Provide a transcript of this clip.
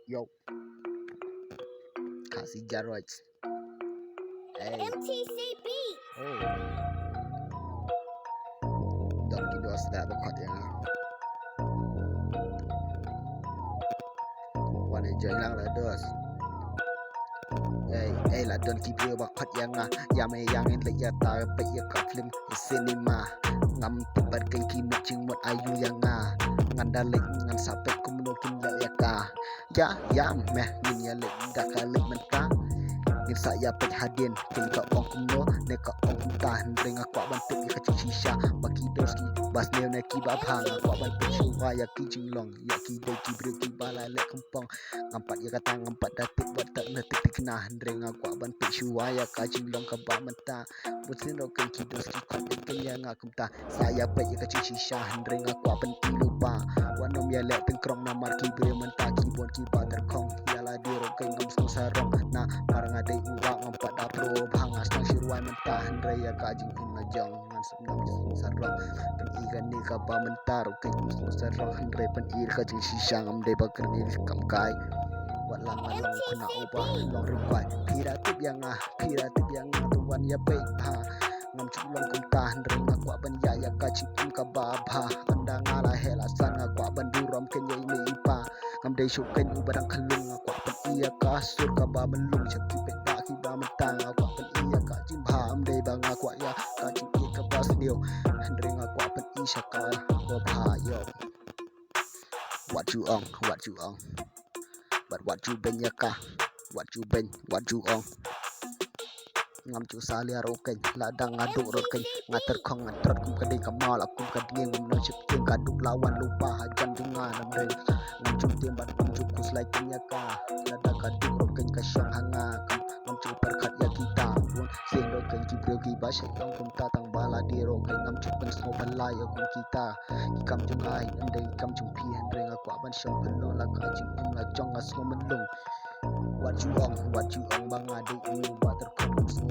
Yo, kasih Jaroj. Hey. MTC beat. Oh. Don Kido sedap berkot ya. Wan enjoy lang lah dos. Hey lah Don Kido berkot yang yang in le ya ta pe ya ka film cinema. Ngam tibat kai kimut ching mot ayu yang ngan dalik ngan sapek kumunokin la ya ka. Ya meh nin ya le dak ka le mentah. Ni saya pet hadin tinggal ong kuno ne ka ong ta ring aku bantu ya ka shisha baki doski bas ne ne ki ba phang aku bantu suwa ya ki jinglong ya ki de ki bru ki bala le kempong ngampat ya kata ngampat datik buat tak ne tik nah ring aku bantu suwa ya ka jinglong ka ba menta butin ro kan ki doski ka pen ya ngakum ta saya pet ya ka shisha ring aku bantu lupa wanom ya le tengkrong na mar ki bre menta ki bon ki ba terkong ya la di ro kan ngam sarong na marang ada uang empat dapur bangas nang siruan mentah raya kajing inajang ngan sebelum sarong pen ikan ni kapa mentar ke sarong hendre pen ir kajing sisang amde bakar ni kam kai wat lang long kena ubah long rupai piratif yang tuan ya baik ngam culong kumtah hendre ngakwa ban ya kajing ka babha anda ngala helasan ngakwa ban duram kenya ini ipa ngam dei syuken barang kalung ngakwa pen iya kasur ka ba melung caki mentang aku pen iya ka jimba amdei bang aku ya ka jimbi ka bas dio hendring aku pen isya ka yo what you on but what you ben ya ka what you on ngam chu salia roken ladang ngaduk roken ngater kong ngater kum kading kamal akum kading ngam no chip king kaduk lawan lupa hajan dungan amdei ngam chu tiam bat kum chu kus lai nya ka ladang kaduk roken ka syang hanga ngam perkat ya kita pun sing do kan kibro ki ba syai tong kum ta tang bala di ro kan ngam chu pen so balai ya kum kita ikam chung ai andai ikam chung pi hendreng aku aban syong pelo la ka jing la jong as so melung what you on bang ade ini ba ter kom so